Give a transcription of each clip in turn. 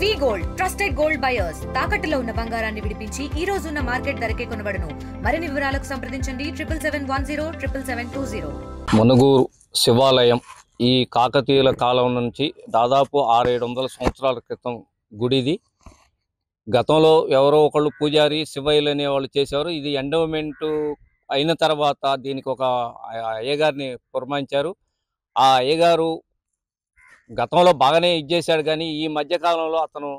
వి gold trusted gold buyers తాకట్టులో ఉన్న బంగారాన్ని విడిపించి ఈ రోజు ఉన్న మార్కెట్ ధరకే కొనబడును. మరిన్ని వివరాలకు సంప్రదించండి 77107720. మునుగూరు శివాలయం ఈ కాకతీయుల కాలం నుంచి దాదాపు 600-700 సంవత్సరాల క్రితం గుడిది. గతంలో ఎవరో ఒకళ్ళు పూజారి శివయ్యలు అనేవాళ్ళు చేసేవారు. ఇది ఎండోమెంట్ అయిన తర్వాత దీనికి ఒక అయ్యగారిని పురమాయించారు. ఆ అయ్యగారు గతంలో బాగానే ఇచ్చేశాడు, కానీ ఈ మధ్యకాలంలో అతను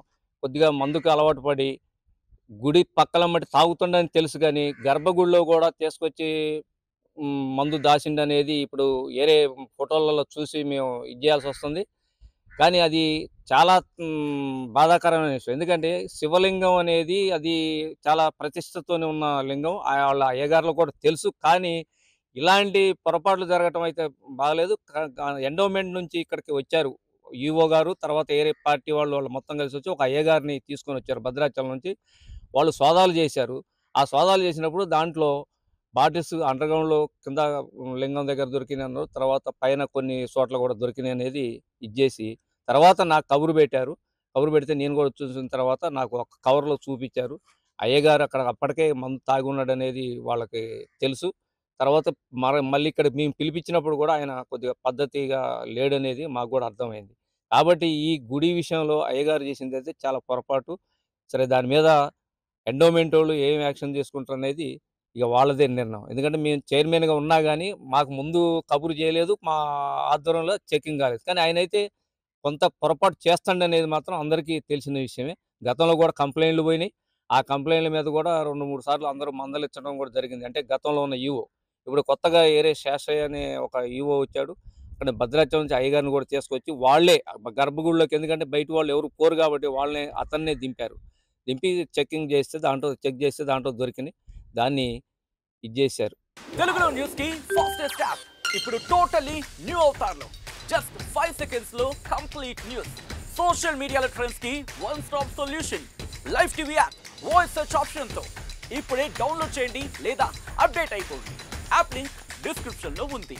కొద్దిగా మందుకు అలవాటు పడి గుడి పక్కల మట్టి తాగుతుండని తెలుసు, కానీ గర్భగుడిలో కూడా తీసుకొచ్చి మందు దాసిండనేది ఇప్పుడు వేరే ఫోటోలలో చూసి మేము ఇచ్చేయాల్సి వస్తుంది. కానీ అది చాలా బాధాకరమైన విషయం. ఎందుకంటే శివలింగం అనేది అది చాలా ప్రతిష్టతోనే ఉన్న లింగం, వాళ్ళ అయ్యగారులు కూడా తెలుసు. కానీ ఇలాంటి పొరపాట్లు జరగటం అయితే బాగలేదు. ఎండోమెంట్ నుంచి ఇక్కడికి వచ్చారు ఈవో గారు, తర్వాత ఏరే పార్టీ వాళ్ళు మొత్తం కలిసి వచ్చి ఒక అయ్యగారిని తీసుకొని వచ్చారు భద్రాచలం నుంచి. వాళ్ళు సోదాలు చేశారు. ఆ సోదాలు చేసినప్పుడు దాంట్లో బాటిల్స్ అండర్గ్రౌండ్లో కింద లింగం దగ్గర దొరికినాయి అన్నారు. తర్వాత పైన కొన్ని చోట్ల కూడా దొరికినాయి అనేది ఇచ్చేసి తర్వాత నాకు కబురు పెట్టారు. కబురు పెడితే నేను కూడా చూసిన తర్వాత నాకు ఒక కవర్లో చూపించారు. అయ్యగారు అక్కడ అప్పటికే మందు తాగి ఉన్నాడు అనేది వాళ్ళకి తెలుసు. తర్వాత మళ్ళీ ఇక్కడ మేము పిలిపించినప్పుడు కూడా ఆయన కొద్దిగా పద్ధతిగా లేడనేది మాకు కూడా అర్థమైంది. కాబట్టి ఈ గుడి విషయంలో అయ్యగారు చేసింది అయితే చాలా పొరపాటు. సరే, దాని మీద ఎండోమెంట్ వాళ్ళు ఏం యాక్షన్ తీసుకుంటారు అనేది ఇక వాళ్ళదే నిర్ణయం. ఎందుకంటే మేము చైర్మన్గా ఉన్నా కానీ మాకు ముందు కబురు చేయలేదు, మా ఆధ్వర్యంలో చెకింగ్ కాలేదు. కానీ ఆయన అయితే కొంత పొరపాటు చేస్తాడు అనేది మాత్రం అందరికీ తెలిసిన విషయమే. గతంలో కూడా కంప్లైంట్లు పోయినాయి. ఆ కంప్లైంట్ల మీద కూడా 2-3 సార్లు అందరూ మందలించడం కూడా జరిగింది. అంటే గతంలో ఉన్న ఈవో, ఇప్పుడు కొత్తగా ఏరే శేషయ్య అనే ఒక ఈవో వచ్చాడు. అక్కడ భద్రాచలం నుంచి అయ్యగారిని కూడా తీసుకొచ్చి వాళ్ళే గర్భగుడిలోకి, ఎందుకంటే బయట వాళ్ళు ఎవరు పోరు కాబట్టి వాళ్ళని అతన్నే దింపారు. దింపి చెక్ చేస్తే దాంట్లో దొరికినాయి. దాన్ని ఇచ్చేసారు. తెలుగులో న్యూస్ కి ఫాస్టెస్ట్ యాప్ ఇప్పుడు టోటల్లీ న్యూ అవతార్లో జస్ట్ 5 సెకండ్స్ లో కంప్లీట్ న్యూస్. సోషల్ మీడియాలో ట్రెండ్స్ కి one stop solution. Live TV app voice search option తో ఇప్పుడే డౌన్లోడ్ చేయండి లేదా అప్డేట్ అయిపోండి. యాప్ లింక్ డిస్క్రిప్షన్ లో ఉంది.